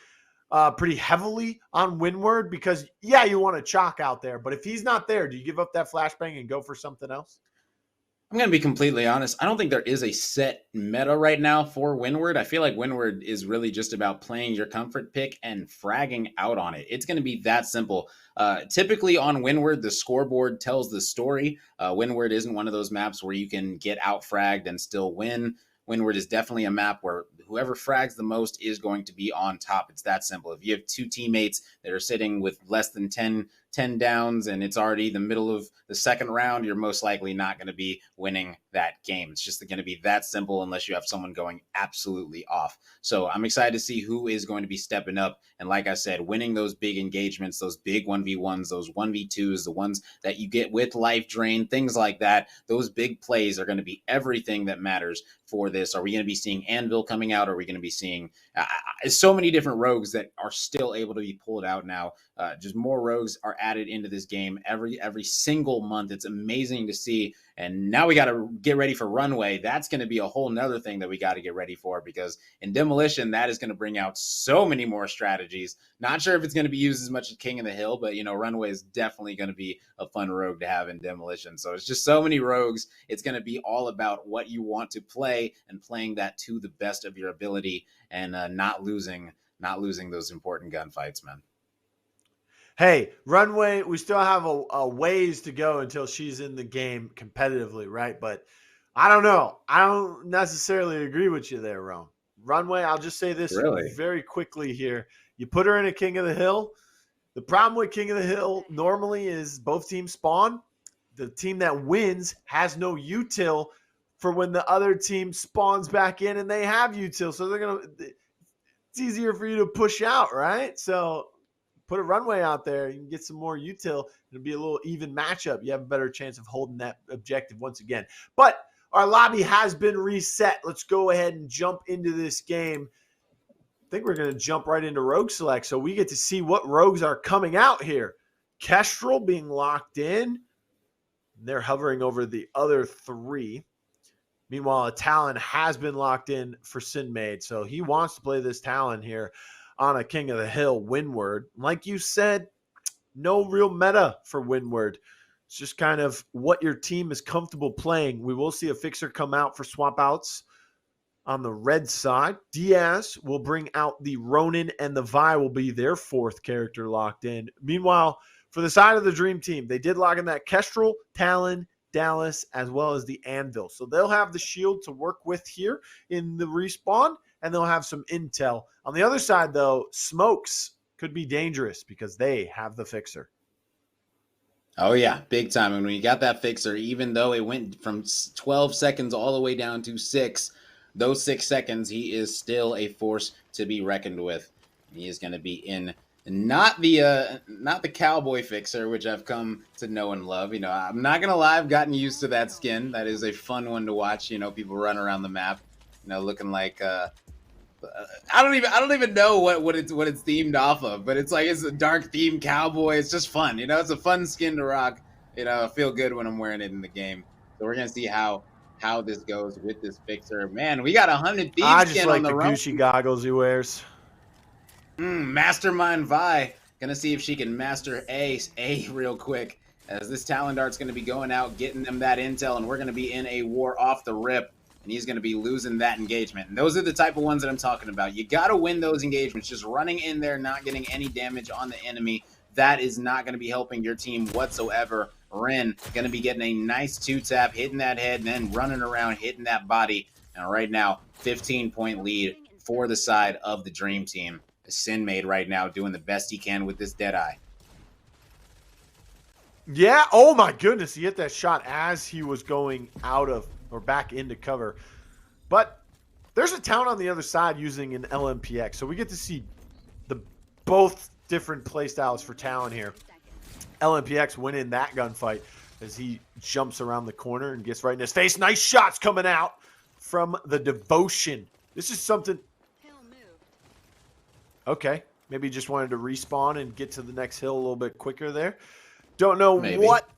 pretty heavily on Windward? Because, yeah, you want a Chalk out there. But if he's not there, do you give up that flashbang and go for something else? I'm going to be completely honest. I don't think there is a set meta right now for Windward. I feel like Windward is really just about playing your comfort pick and fragging out on it. It's going to be that simple. Typically on Windward, the scoreboard tells the story. Windward isn't one of those maps where you can get out fragged and still win. Windward is definitely a map where whoever frags the most is going to be on top. It's that simple. If you have two teammates that are sitting with less than 10 downs and it's already the middle of the second round, you're most likely not going to be winning that game. It's just going to be that simple unless you have someone going absolutely off. So I'm excited to see who is going to be stepping up. And like I said, winning those big engagements, those big 1v1s, those 1v2s, the ones that you get with life drain, things like that. Those big plays are going to be everything that matters for this. Are we going to be seeing Anvil coming out? Are we going to be seeing so many different rogues that are still able to be pulled out now? Just more rogues are added into this game every single month. It's amazing to see. And now we got to get ready for Runway. That's going to be a whole nother thing that we got to get ready for, because in Demolition, that is going to bring out so many more strategies. Not sure if it's going to be used as much as King of the Hill, but, you know, Runway is definitely going to be a fun rogue to have in Demolition. So it's just so many rogues. It's going to be all about what you want to play and playing that to the best of your ability, and not losing those important gunfights, man. Hey, Runway, we still have a ways to go until she's in the game competitively, right? But I don't know. I don't necessarily agree with you there, Rome. Runway, I'll just say this very quickly here. You put her in a King of the Hill. The problem with King of the Hill normally is both teams spawn. The team that wins has no util for when the other team spawns back in and they have util. So it's easier for you to push out, right? So put a Runway out there, you can get some more util. It'll be a little even matchup. You have a better chance of holding that objective once again. But our lobby has been reset. Let's go ahead and jump into this game. I think we're going to jump right into Rogue Select, so we get to see what rogues are coming out here. Kestrel being locked in. They're hovering over the other three. Meanwhile, a Talon has been locked in for Sinmade, so he wants to play this Talon here on a King of the Hill Windward. Like you said, no real meta for Windward. It's just kind of what your team is comfortable playing. We will see a fixer come out for swap outs on the red side. Diaz will bring out the Ronin, and the Vi will be their fourth character locked in. Meanwhile, for the side of the Dream Team, they did lock in that Kestrel, Talon, Dallas, as well as the Anvil. So they'll have the shield to work with here in the respawn, and they'll have some intel. On the other side, though, Smokes could be dangerous because they have the fixer. Oh, yeah, big time. And when you got that fixer, even though it went from 12 seconds all the way down to 6, those 6 seconds, he is still a force to be reckoned with. He is going to be in not the cowboy fixer, which I've come to know and love. You know, I'm not going to lie, I've gotten used to that skin. That is a fun one to watch. You know, people run around the map, you know, looking like I don't even know what it's themed off of, but it's like it's a dark themed cowboy. It's just fun, you know. It's a fun skin to rock. You know, I feel good when I'm wearing it in the game. So we're gonna see how this goes with this fixer. Man, we got 100 Thieves I just skin like on the Gucci goggles he wears. Mastermind Vi. Gonna see if she can master A real quick, as this Talon Dart's gonna be going out, getting them that intel, and we're gonna be in a war off the rip. And he's going to be losing that engagement. And those are the type of ones that I'm talking about. You got to win those engagements. Just running in there, not getting any damage on the enemy, that is not going to be helping your team whatsoever. Ren going to be getting a nice 2-tap, hitting that head, and then running around, hitting that body. And right now, 15-point lead for the side of the Dream Team. Sinmade right now doing the best he can with this Deadeye. Yeah. Oh my goodness. He hit that shot as he was going out of or back into cover. But there's a town on the other side using an LMPX. So we get to see the both different play styles for Talon here. LMPX winning that gunfight as he jumps around the corner and gets right in his face. Nice shots coming out from the Devotion. This is something. Okay. Maybe just wanted to respawn and get to the next hill a little bit quicker there. Don't know what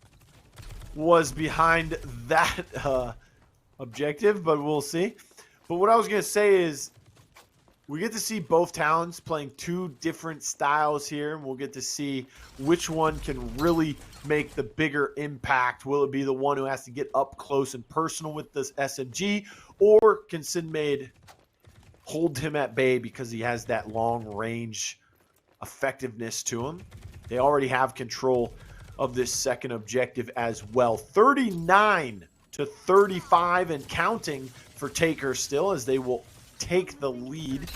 was behind that objective, but we'll see. But what I was going to say is we get to see both Talons playing two different styles here, and we'll get to see which one can really make the bigger impact. Will it be the one who has to get up close and personal with this SMG, or can Sinmade hold him at bay because he has that long-range effectiveness to him? They already have control of this second objective as well. 39-35 and counting for Takerss still, as they will take the lead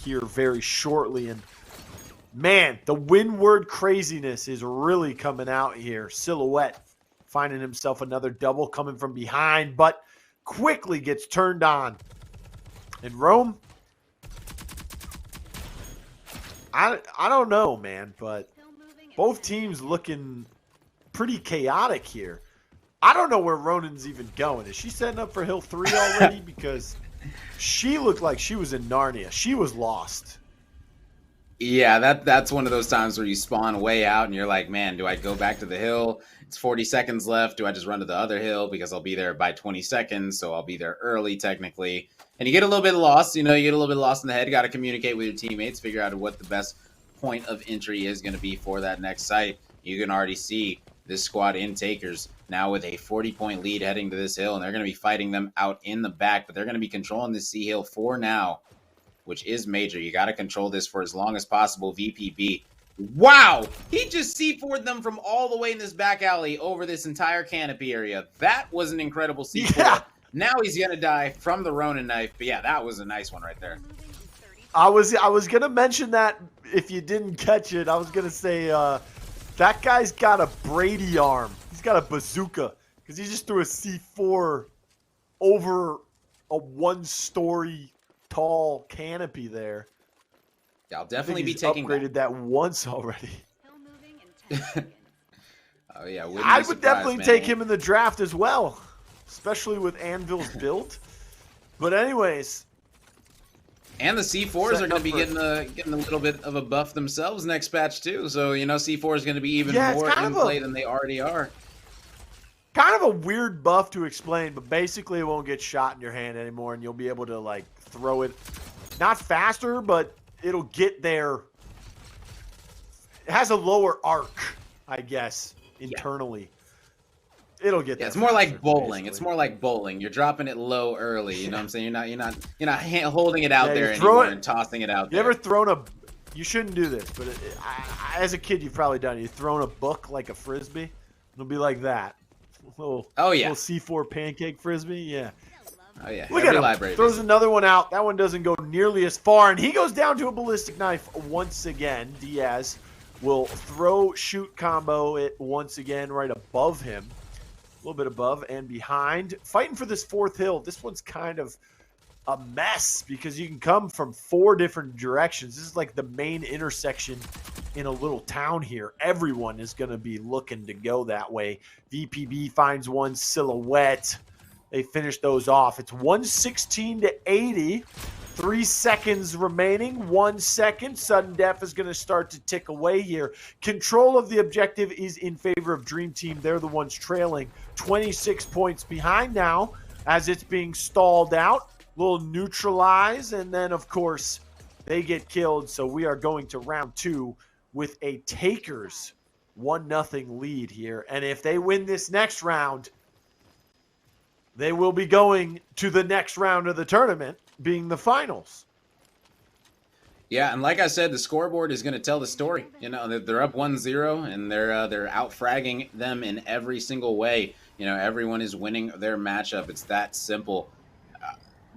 here very shortly. And man, the windward craziness is really coming out here. Silhouette finding himself another double coming from behind, but quickly gets turned on. And Rome, I don't know, man, but both teams looking pretty chaotic here. I don't know where Ronan's even going. Is she setting up for Hill 3 already? Because she looked like she was in Narnia. She was lost. Yeah, that's one of those times where you spawn way out and you're like, man, do I go back to the hill? It's 40 seconds left. Do I just run to the other hill because I'll be there by 20 seconds, so I'll be there early technically. And you get a little bit lost. You get a little bit lost in the head. You got to communicate with your teammates, figure out what the best point of entry is going to be for that next site. You can already see this squad in Takerss now with a 40-point lead heading to this hill, and they're going to be fighting them out in the back, but they're going to be controlling this C hill for now, which is major. You got to control this for as long as possible. VPB. Wow! He just C4'd them from all the way in this back alley over this entire canopy area. That was an incredible C4. Yeah. Now he's going to die from the Ronin knife. But yeah, that was a nice one right there. I was going to mention that if you didn't catch it. I was going to say that guy's got a Brady arm. He's got a bazooka because he just threw a C4 over a one-story tall canopy there. Yeah, I'll definitely be taking upgraded that once already. Oh yeah, I would definitely take him in the draft as well, especially with Anvil's build. But anyways, and the C4s are going to be getting a little bit of a buff themselves next patch too. So C4 is going to be even more in play than they already are. Kind of a weird buff to explain, but basically it won't get shot in your hand anymore, and you'll be able to like throw it not faster, but it'll get there. It has a lower arc, I guess, internally. Yeah. It'll get there. It's more like bowling. Basically. It's more like bowling. You're dropping it low early. You know what I'm saying? You're not holding it out there anymore and tossing it out there. You ever thrown a? You shouldn't do this, but as a kid, you've probably done it. You've thrown a book like a frisbee. It'll be like that. Little C4 pancake frisbee. Yeah. Oh yeah. Look at him. Throws another one out. That one doesn't go nearly as far, and he goes down to a ballistic knife once again. Diaz will throw shoot combo it once again right above him. A little bit above and behind. Fighting for this fourth hill. This one's kind of a mess because you can come from 4 different directions. This is like the main intersection in a little town here. Everyone is going to be looking to go that way. VPB finds one. Silhouette. They finish those off. It's 116-80. 3 seconds remaining. 1 second. Sudden death is going to start to tick away here. Control of the objective is in favor of Dream Team. They're the ones trailing. 26 points behind now as it's being stalled out. Little neutralize, and then, of course, they get killed. So we are going to round 2 with a Takerss 1-0 lead here. And if they win this next round, they will be going to the next round of the tournament, being the finals. Yeah, and like I said, the scoreboard is going to tell the story. They're up 1-0, and they're out-fragging them in every single way. Everyone is winning their matchup. It's that simple.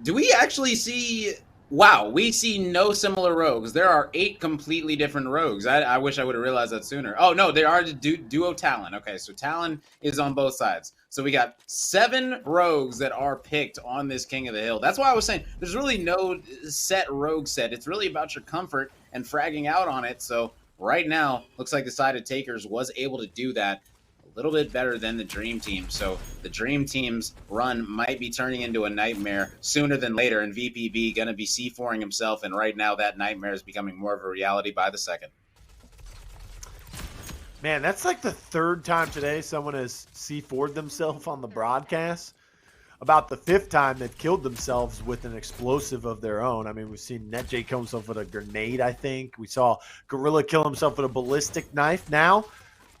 Do we actually see Wow, we see no similar rogues. There are 8 completely different rogues. I wish I would have realized that sooner. Oh, no, there are duo Talon. Okay, so Talon is on both sides. So we got 7 rogues that are picked on this King of the Hill. That's why I was saying there's really no set rogue set. It's really about your comfort and fragging out on it. So right now, looks like the side of Takerss was able to do that a little bit better than the Dream Team. So the Dream Team's run might be turning into a nightmare sooner than later, and VPB going to be C4ing himself, and right now that nightmare is becoming more of a reality by the second. Man, that's like the 3rd time today someone has C4'd themselves on the broadcast. About the 5th time they've killed themselves with an explosive of their own. I mean, we've seen NetJ kill himself with a grenade, I think. We saw Gorilla kill himself with a ballistic knife. Now,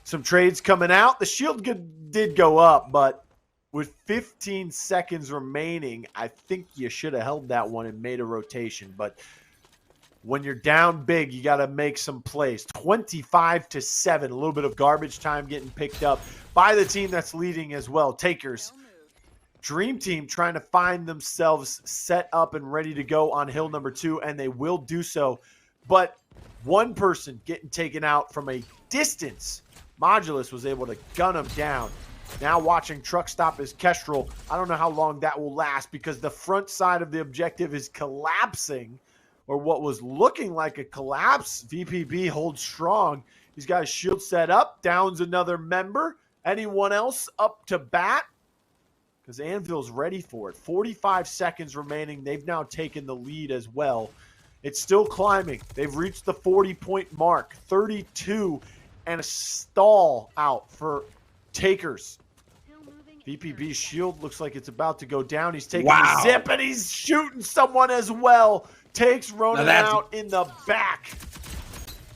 some trades coming out. The shield did go up, but with 15 seconds remaining, I think you should have held that one and made a rotation. But when you're down big, you got to make some plays. 25-7, a little bit of garbage time getting picked up by the team that's leading as well. Takerss. Dream Team trying to find themselves set up and ready to go on hill number 2, and they will do so. But one person getting taken out from a distance. Modulus was able to gun him down. Now watching truck stop his Kestrel. I don't know how long that will last because the front side of the objective is collapsing, or what was looking like a collapse. VPB holds strong. He's got his shield set up, downs another member. Anyone else up to bat? Because Anvil's ready for it. 45 seconds remaining. They've now taken the lead as well. It's still climbing. They've reached the 40-point mark. 32 and a stall out for Takerss. VPB's shield looks like it's about to go down. He's taking the zip, and he's shooting someone as well. Takes Ronan out in the back.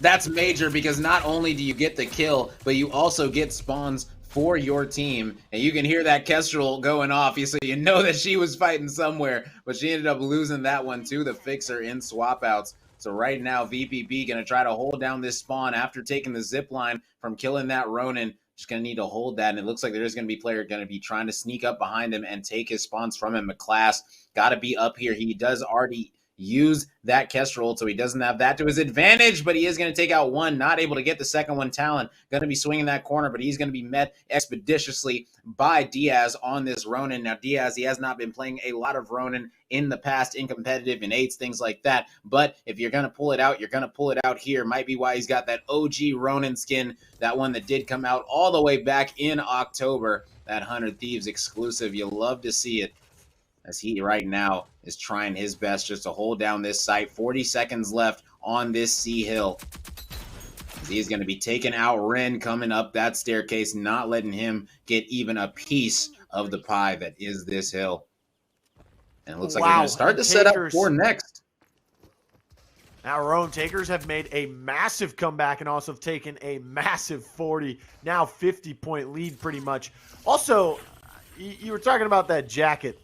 That's major because not only do you get the kill, but you also get spawns for your team. And you can hear that Kestrel going off. So you know that she was fighting somewhere, but she ended up losing that one to the Fixer in swap outs. So right now, VPB going to try to hold down this spawn after taking the zip line from killing that Ronin. Just going to need to hold that. And it looks like there's going to be a player going to be trying to sneak up behind him and take his spawns from him. McClass got to be up here. He does already use that Kestrel, so he doesn't have that to his advantage, but he is going to take out one, not able to get the second one. Talon going to be swinging that corner, but he's going to be met expeditiously by Diaz on this Ronin. Now, Diaz, he has not been playing a lot of Ronin in the past, in competitive, in 8s, things like that, but if you're going to pull it out, you're going to pull it out here. Might be why he's got that OG Ronin skin, that one that did come out all the way back in October, that 100 Thieves exclusive. You love to see it, as he right now is trying his best just to hold down this site. 40 seconds left on this C hill. He's going to be taking out Ren coming up that staircase, not letting him get even a piece of the pie that is this hill. And it looks like they're going to start to set up for next. Now, our own Takerss have made a massive comeback and also have taken a massive 40, now 50-point lead pretty much. Also, you were talking about that jacket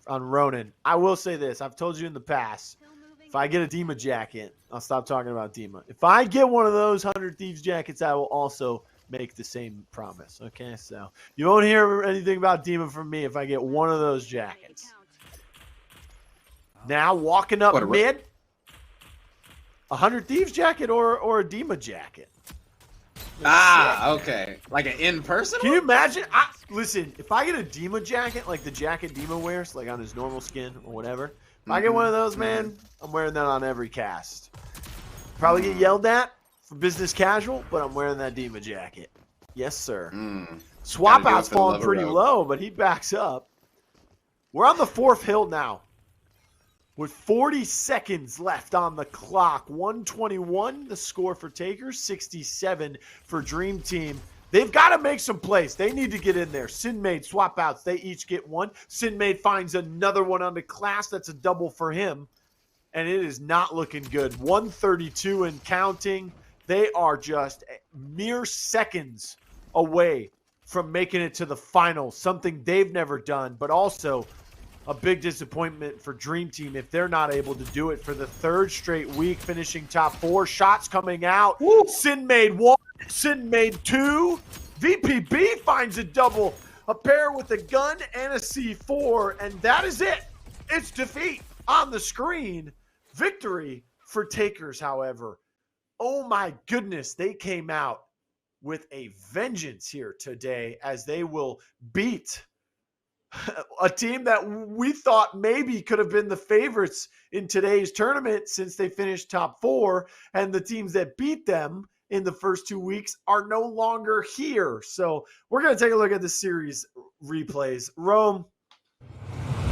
on Ronin. I will say this. I've told you in the past, if I get a Dima jacket, I'll stop talking about Dima. If I get one of those 100 Thieves jackets, I will also make the same promise. Okay, so you won't hear anything about Dima from me if I get one of those jackets. Now, walking up mid, a 100 Thieves jacket or a Dima jacket. Okay. Like an in-person Can you imagine? Listen, if I get a Dima jacket, like the jacket Dima wears, like on his normal skin or whatever, if I get one of those, man, I'm wearing that on every cast. Probably get yelled at for business casual, but I'm wearing that Dima jacket. Yes, sir. Swap out's falling pretty low, but he backs up. We're on the 4th hill now, with 40 seconds left on the clock. 121 the score for Takerss, 67 for Dream Team. They've got to make some plays. They need to get in there. Sinmade, swap outs. They each get one. Sinmade finds another one on the class. That's a double for him. And it is not looking good. 132 and counting. They are just mere seconds away from making it to the finals, something they've never done, but also a big disappointment for Dream Team if they're not able to do it for the 3rd straight week, finishing top 4. Shots coming out. Sinmade 1, Sinmade 2. VPB finds a double, a pair with a gun and a C4, and that is it. It's defeat on the screen Victory for Takerss, however. Oh my goodness, they came out with a vengeance here today as they will beat a team that we thought maybe could have been the favorites in today's tournament since they finished top 4, and the teams that beat them in the first 2 weeks are no longer here. So we're going to take a look at the series replays. Rome,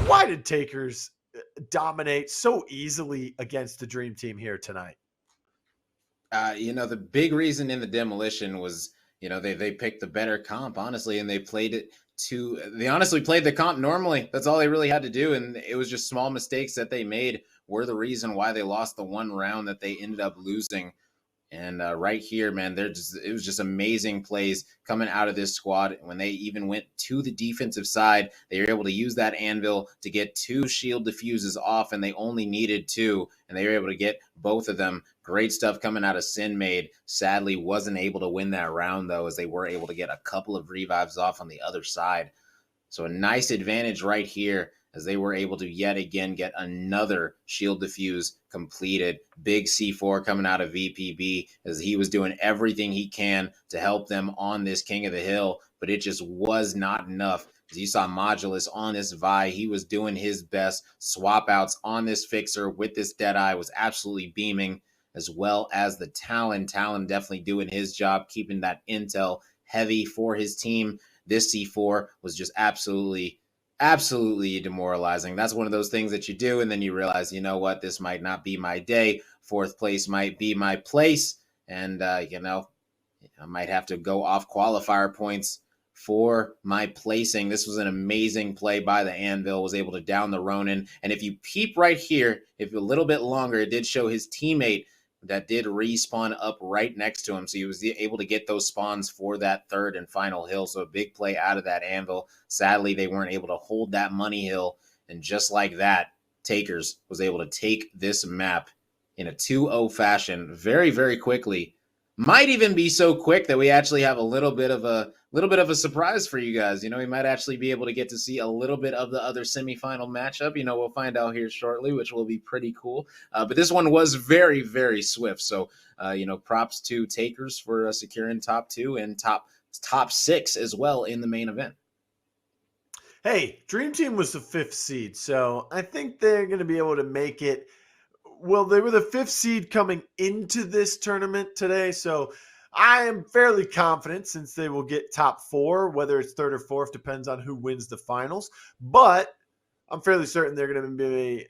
why did Takerss dominate so easily against the Dream Team here tonight? The big reason in the demolition was, they picked the better comp, honestly, and they honestly played the comp normally. That's all they really had to do. And it was just small mistakes that they made were the reason why they lost the one round that they ended up losing. And right here, man, it was just amazing plays coming out of this squad. When they even went to the defensive side, they were able to use that anvil to get 2 shield diffuses off, and they only needed 2, and they were able to get both of them. Great stuff coming out of Sinmade. Sadly, wasn't able to win that round, though, as they were able to get a couple of revives off on the other side. So a nice advantage right here as they were able to yet again get another shield diffuse completed. Big C4 coming out of VPB as he was doing everything he can to help them on this King of the Hill, but it just was not enough. As you saw Modulus on this Vi, he was doing his best. Swap outs on this Fixer with this Deadeye was absolutely beaming, as well as the Talon. Talon definitely doing his job, keeping that intel heavy for his team. This C4 was just absolutely demoralizing. That's one of those things that you do, and then you realize, you know what, this might not be my day. 4th place might be my place, and I might have to go off qualifier points for my placing. This was an amazing play by the Anvil, was able to down the Ronin, and if you peep right here, if a little bit longer, it did show his teammate that did respawn up right next to him. So he was able to get those spawns for that 3rd and final hill. So a big play out of that Anvil. Sadly, they weren't able to hold that money hill. And just like that, Takerss was able to take this map in a 2-0 fashion very, very quickly. Might even be so quick that we actually have a little bit of a surprise for you guys. We might actually be able to get to see a little bit of the other semifinal matchup. We'll find out here shortly, which will be pretty cool. But this one was very, very swift. So, props to Takerss for securing top 2 and top 6 as well in the main event. Hey, Dream Team was the 5th seed, so I think they're going to be able to make it. Well, they were the 5th seed coming into this tournament today, so I am fairly confident since they will get top 4, whether it's 3rd or 4th, depends on who wins the finals. But I'm fairly certain they're going to be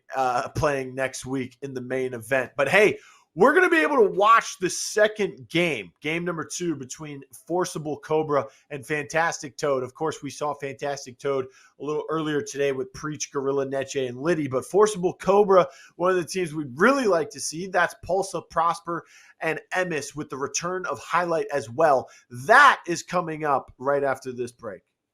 playing next week in the main event. But hey, we're going to be able to watch the second game number 2 between Forcible Cobra and Fantastic Toad. Of course, we saw Fantastic Toad a little earlier today with Preach, Gorilla, Neche, and Liddy. But Forcible Cobra, one of the teams we'd really like to see, that's Pulsa, Prosper, and Emis with the return of Highlight as well. That is coming up right after this break.